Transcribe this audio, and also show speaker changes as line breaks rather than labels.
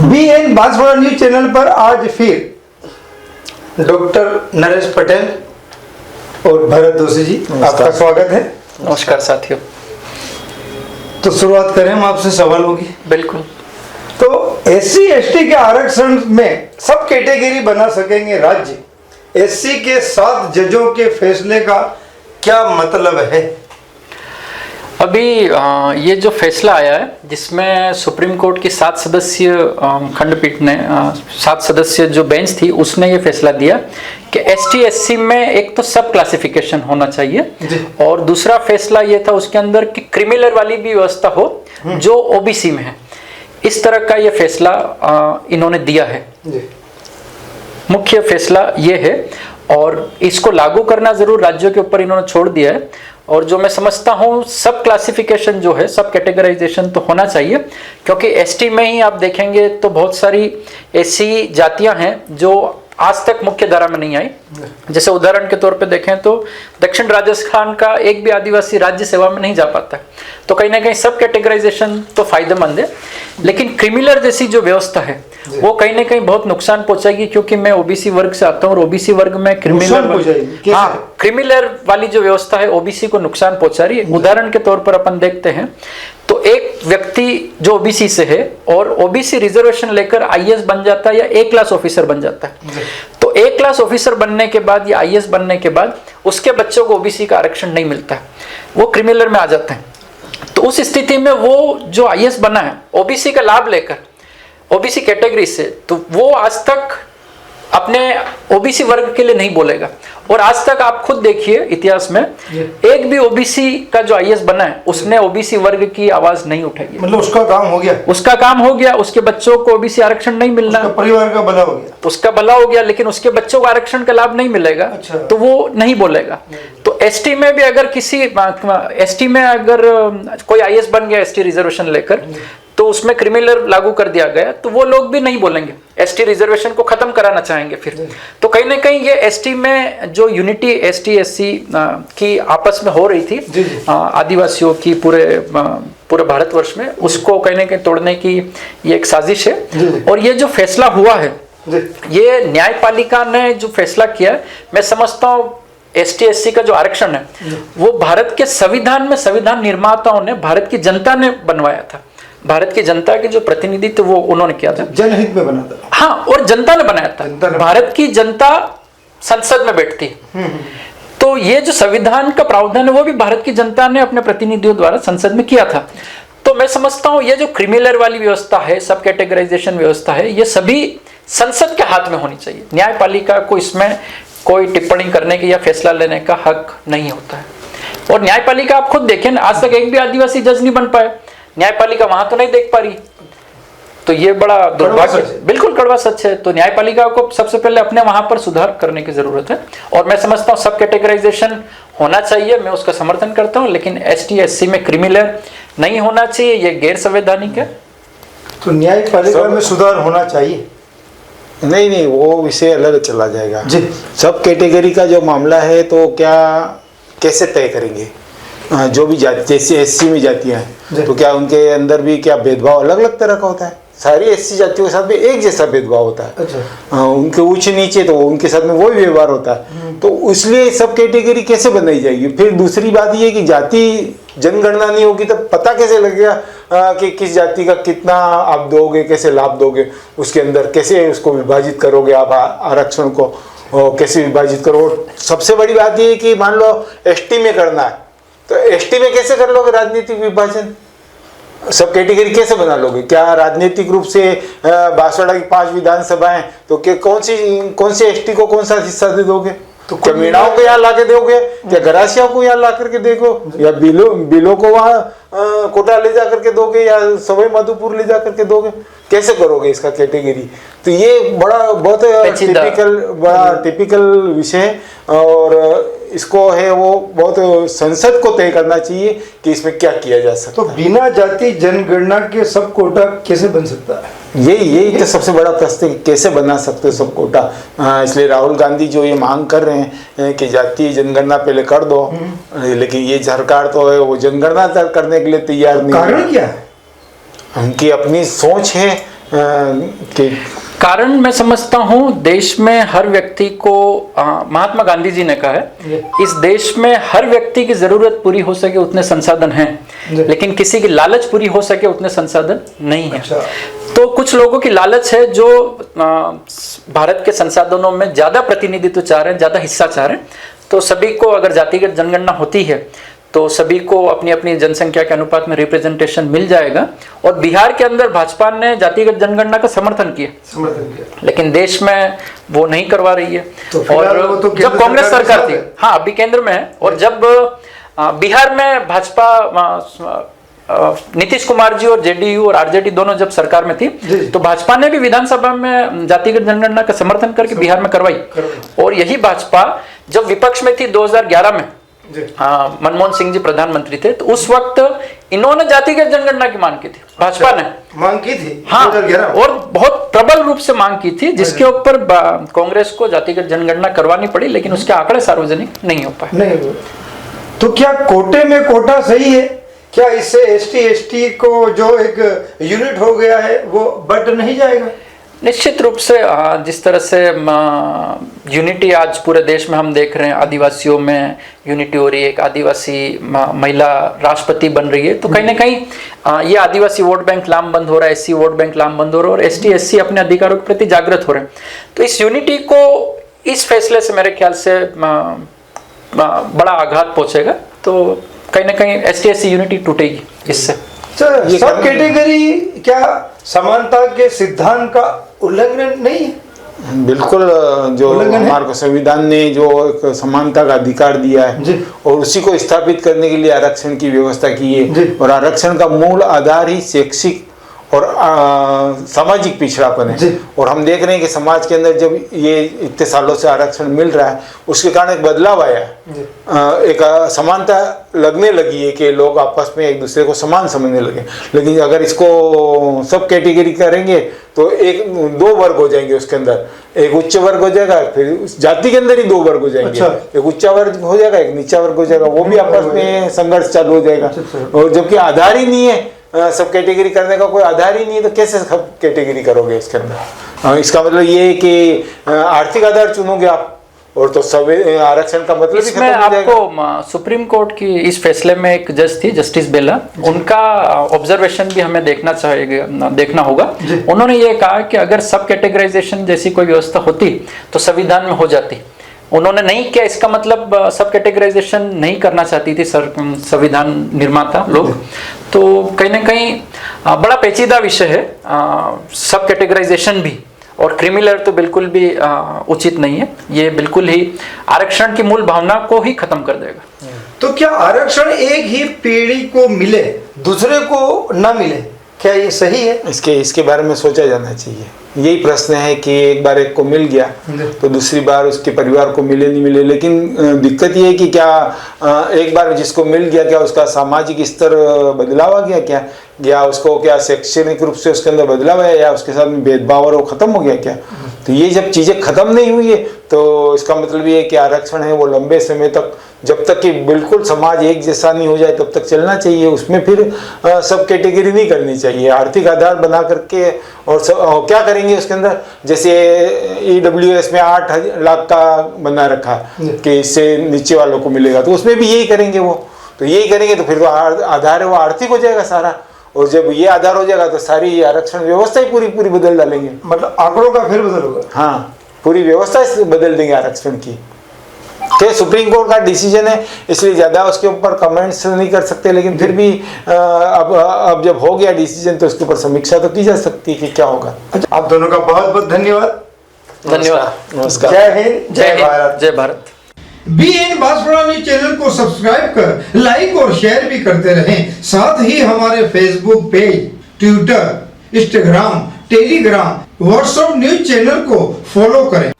BN Banswara news channel पर आज फिर डॉक्टर नरेश पटेल और भरत जोशी जी, आपका स्वागत है।
नमस्कार साथियों।
तो शुरुआत करें, हम आपसे सवाल होगी।
बिल्कुल।
तो SC ST के आरक्षण में सब कैटेगरी बना सकेंगे राज्य, SC के 7 जजों के फैसले का क्या मतलब है?
अभी ये जो फैसला आया है जिसमें सुप्रीम कोर्ट की 7 सदस्यीय खंडपीठ ने 7 सदस्य जो बेंच थी उसने ये फैसला दिया कि ST SC में एक तो सब क्लासिफिकेशन होना चाहिए और दूसरा फैसला ये था उसके अंदर कि क्रिमिनल वाली भी व्यवस्था हो जो OBC में है। इस तरह का ये फैसला इन्होंने दिया है। मुख्य फैसला ये है और इसको लागू करना जरूर राज्यों के ऊपर इन्होंने छोड़ दिया है। और जो मैं समझता हूँ सब क्लासिफिकेशन जो है, सब कैटेगराइजेशन तो होना चाहिए, क्योंकि ST में ही आप देखेंगे तो बहुत सारी ऐसी जातियां हैं जो आज तक मुख्य धारा में नहीं आई। जैसे उदाहरण के तौर पे देखें तो दक्षिण राजस्थान का एक भी आदिवासी राज्य सेवा में नहीं जा पाता है। तो कहीं ना कहीं सब कैटेगराइजेशन तो फायदेमंद है, लेकिन क्रिमिनल जैसी जो व्यवस्था है वो कहीं ना कहीं बहुत नुकसान पहुंचाएगी, क्योंकि मैं OBC वर्ग से आता हूँ और OBC वर्ग में क्रिमिनल वाली जो व्यवस्था है OBC को नुकसान पहुंचा रही है। उदाहरण के तौर पर अपन देखते हैं तो एक व्यक्ति जो OBC से है और OBC रिजर्वेशन लेकर IAS बन जाता है या A क्लास ऑफिसर बन जाता है, तो A क्लास ऑफिसर बनने के बाद या IAS बनने के बाद उसके बच्चों को OBC का आरक्षण नहीं मिलता है, वो क्रिमिनल में आ जाते हैं। तो उस स्थिति में वो जो IAS बना है OBC का लाभ लेकर OBC कैटेगरी से, तो वो आज तक अपने OBC वर्ग के लिए नहीं बोलेगा। और आज तक आप खुद देखिए इतिहास में एक भी OBC का जो IAS बना है उसने OBC वर्ग की आवाज नहीं उठाई।
मतलब उसका काम हो गया,
उसका काम हो गया, उसके बच्चों को OBC आरक्षण नहीं मिलना,
उसका परिवार का भला हो गया,
उसका भला हो गया, लेकिन उसके बच्चों को आरक्षण का लाभ नहीं मिलेगा।
अच्छा।
तो वो नहीं बोलेगा। तो ST में भी अगर किसी ST में अगर कोई IAS बन गया ST रिजर्वेशन लेकर, तो उसमें क्रिमिनल लागू कर दिया गया, तो वो लोग भी नहीं बोलेंगे, ST रिजर्वेशन को खत्म कराना चाहेंगे फिर। तो कहीं ना कहीं ये ST में जो यूनिटी ST SC की आपस में हो रही थी आदिवासियों की पूरे भारतवर्ष में, उसको कहीं ना कहीं तोड़ने की ये एक साजिश है। और ये जो फैसला हुआ है, ये न्यायपालिका ने जो फैसला किया है, मैं समझता हूँ ST SC का जो आरक्षण है वो भारत के संविधान में संविधान निर्माताओं ने, भारत की जनता ने बनवाया था। भारत की जनता के जो प्रतिनिधित्व वो उन्होंने किया था,
जनहित में बना था।
हाँ, और जनता ने बनाया था। भारत की जनता संसद में बैठती है, तो ये जो संविधान का प्रावधान है वो भी भारत की जनता ने अपने प्रतिनिधियों द्वारा संसद में किया था। तो मैं समझता हूँ ये जो क्रिमिनल वाली व्यवस्था है, सब कैटेगराइजेशन व्यवस्था है, ये सभी संसद के हाथ में होनी चाहिए। न्यायपालिका को इसमें कोई टिप्पणी करने की या फैसला लेने का हक नहीं होता है। और न्यायपालिका आप खुद देखें ना, आज तक एक भी आदिवासी जज नहीं बन पाया, न्यायपालिका वहां तो नहीं देख पा रही। तो ये बड़ा दुर्भाग्य, बिल्कुल कड़वा सच है। तो न्यायपालिका को सबसे पहले अपने वहां पर सुधार करने की जरूरत है। और मैं समझता हूँ सब कैटेगराइजेशन होना चाहिए, मैं उसका समर्थन करता हूँ, लेकिन ST SC में क्रिमिनल नहीं होना चाहिए, ये गैर संवैधानिक है।
तो न्यायपालिका में सुधार होना चाहिए।
नहीं, वो विषय अलग चला जाएगा
जी।
सब कैटेगरी का जो मामला है तो क्या कैसे तय करेंगे? जो भी जाति, जैसे SC में जातियां हैं तो क्या उनके अंदर भी क्या भेदभाव अलग अलग तरह का होता है? सारी SC जातियों के साथ में एक जैसा भेदभाव होता है।
अच्छा।
उनके ऊंचे नीचे तो उनके साथ में वही व्यवहार होता है। तो इसलिए सब कैटेगरी कैसे बनाई जाएगी? फिर दूसरी बात ये कि जाति जनगणना नहीं होगी तो पता कैसे लगेगा कि किस जाति का कितना आप दोगे, कैसे लाभ दोगे, उसके अंदर कैसे उसको विभाजित करोगे आप आरक्षण को, कैसे विभाजित करो? सबसे बड़ी बात ये कि मान लो ST में करना है तो ST में कैसे कर लोगे राजनीतिक विभाजन? सब कैटेगरी कैसे बना लोगे? क्या राजनीतिक रूप से बांसवाड़ा की 5 विधानसभाएं तो कौन सी ST को कौन सा हिस्सा दे दोगे? तो क्या मीणाओं को यहाँ ला के दोगे, क्या गरासियाओं को यहाँ ला करके देखो, या बिलो को वहाँ कोटा ले जा करके दोगे, या सवाई माधोपुर ले जा करके दोगे? कैसे करोगे इसका कैटेगरी? तो ये बहुत टिपिकल विषय है और इसको है वो बहुत संसद को तय करना चाहिए कि इसमें क्या किया जा सकता है।
तो बिना जाति जनगणना के सब कोटा कैसे बन सकता है?
यही तो सबसे बड़ा प्रश्न है, कैसे बना सकते हो सब कोटा? इसलिए राहुल गांधी जो ये मांग कर रहे हैं कि जातीय जनगणना पहले कर दो, लेकिन ये सरकार तो है वो जनगणना करने के लिए तैयार नहीं।
कारण क्या है?
उनकी अपनी सोच है कि
कारण मैं समझता हूँ देश में हर व्यक्ति को महात्मा गांधी जी ने कहा है इस देश में हर व्यक्ति की जरूरत पूरी हो सके उतने संसाधन हैं लेकिन किसी की लालच पूरी हो सके उतने संसाधन नहीं है।
अच्छा।
तो कुछ लोगों की लालच है जो भारत के संसाधनों में ज्यादा प्रतिनिधित्व चाह रहे हैं, ज्यादा हिस्सा चाह रहे हैं। तो सभी को अगर जातिगत जनगणना होती है तो सभी को अपनी अपनी जनसंख्या के अनुपात में रिप्रेजेंटेशन मिल जाएगा। और बिहार के अंदर भाजपा ने जातिगत जनगणना का समर्थन किया लेकिन देश में वो नहीं करवा रही है।
तो
और
वो तो
जब कांग्रेस सरकार थी, हाँ अभी केंद्र में है, और जब बिहार में भाजपा नीतीश कुमार जी और जेडीयू और आरजेडी दोनों जब सरकार में थी तो भाजपा ने भी विधानसभा में जातिगत जनगणना का समर्थन करके बिहार में करवाई। और यही भाजपा जब विपक्ष में थी 2011 में, मनमोहन सिंह जी प्रधानमंत्री थे, तो उस वक्त इन्होंने जातिगत जनगणना की मांग की थी, भाजपा ने
मांग की थी।
हाँ, और बहुत प्रबल रूप से मांग की थी जिसके ऊपर कांग्रेस को जातिगत जनगणना करवानी पड़ी लेकिन उसके आंकड़े सार्वजनिक नहीं हो पाए।
नहीं हुए। तो क्या कोटे में कोटा सही है? क्या इससे एसटी एसटी को जो एक यूनिट हो गया है वो बढ़ नहीं जाएगा?
निश्चित रूप से जिस तरह से यूनिटी आज पूरे देश में हम देख रहे हैं, आदिवासियों में यूनिटी हो रही है, एक आदिवासी महिला राष्ट्रपति बन रही है, तो कहीं ना कहीं ये आदिवासी वोट बैंक लामबंद हो रहा है, एससी वोट बैंक लामबंद हो रहा है और एसटी एससी अपने अधिकारों के प्रति जागृत हो रहे हैं। तो इस यूनिटी को इस फैसले से मेरे ख्याल से बड़ा आघात पहुंचेगा। तो कहीं ना कहीं एसटी एससी यूनिटी टूटेगी इससे।
सब कैटेगरी क्या समानता के सिद्धांत का उल्लंघन नहीं है?
बिल्कुल, जो हमारे को संविधान ने जो एक समानता का अधिकार दिया है और उसी को स्थापित करने के लिए आरक्षण की व्यवस्था की है। और आरक्षण का मूल आधार ही शैक्षिक और सामाजिक पिछड़ापन है। और हम देख रहे हैं कि समाज के अंदर जब ये इतने सालों से आरक्षण मिल रहा है उसके कारण एक बदलाव आया है, एक समानता लगने लगी है कि लोग आपस में एक दूसरे को समान समझने लगे। लेकिन अगर इसको सब कैटेगरी करेंगे तो एक दो वर्ग हो जाएंगे, उसके अंदर एक उच्च वर्ग हो जाएगा, फिर उस जाति के अंदर ही दो वर्ग हो जाएंगे। एक उच्च वर्ग हो जाएगा, एक नीचा वर्ग हो जाएगा, वो भी आपस में संघर्ष चालू हो जाएगा। और जबकि आधार ही नहीं है, सब कैटेगरी करने का कोई आधार ही नहीं है, तो कैसे सब कैटेगरी करोगे इसके अंदर? इसका मतलब ये है कि आर्थिक आधार चुनोगे आप और तो सब आरक्षण का मतलब ही खत्म हो जाएगा।
आपको सुप्रीम कोर्ट की इस फैसले में एक जज थी, जस्टिस बेला, उनका ऑब्जर्वेशन भी हमें देखना होगा। उन्होंने ये कहा कि अगर सब कैटेगराइजेशन जैसी कोई व्यवस्था होती तो संविधान में हो जाती। उन्होंने नहीं किया, इसका मतलब सब कैटेगराइजेशन नहीं करना चाहती थी संविधान निर्माता लोग। तो कहीं ना कहीं बड़ा पेचीदा विषय है सब कैटेगराइजेशन भी, और क्रिमिनल तो बिल्कुल भी उचित नहीं है। ये बिल्कुल ही आरक्षण की मूल भावना को ही खत्म कर देगा।
तो क्या आरक्षण एक ही पीढ़ी को मिले, दूसरे को ना मिले, क्या ये सही है?
इसके बारे में सोचा जाना चाहिए। यही प्रश्न है कि एक बार एक को मिल गया तो दूसरी बार उसके परिवार को मिले नहीं मिले। लेकिन दिक्कत ये है कि क्या एक बार जिसको मिल गया क्या उसका सामाजिक स्तर बदलाव आ गया क्या उसको क्या शैक्षणिक रूप से उसके अंदर बदलाव है, या उसके साथ में भेदभाव और वो खत्म हो गया क्या? तो ये जब चीजें खत्म नहीं हुई है तो इसका मतलब ये है कि आरक्षण है वो लंबे समय तक, जब तक कि बिल्कुल समाज एक जैसा नहीं हो जाए तब तक चलना चाहिए। उसमें फिर सब कैटेगरी नहीं करनी चाहिए, आर्थिक आधार बना करके। और क्या करेंगे उसके अंदर, जैसे EWS में 8 लाख का बना रखा कि इससे नीचे वालों को मिलेगा, तो उसमें भी यही करेंगे वो। तो यही करेंगे तो फिर तो आधार है वो आर्थिक हो जाएगा सारा। और जब ये आधार हो जाएगा तो सारी आरक्षण व्यवस्था ही पूरी बदल डालेंगे।
मतलब आंकड़ों का फिर बदल होगा।
हाँ, पूरी व्यवस्था बदल देंगे आरक्षण की। तो सुप्रीम कोर्ट का डिसीजन है इसलिए ज्यादा उसके ऊपर कमेंट्स नहीं कर सकते, लेकिन फिर भी अब जब हो गया डिसीजन तो उसके ऊपर समीक्षा तो की जा सकती है कि क्या होगा।
आप दोनों का बहुत बहुत धन्यवाद।
नमस्कार।
जय हिंद, जय भारत।
जय Bharat.
BN Banswara news channel को सब्सक्राइब कर लाइक और शेयर भी करते रहें। साथ ही हमारे Facebook page, Twitter, Instagram, Telegram, WhatsApp news channel को फॉलो करें।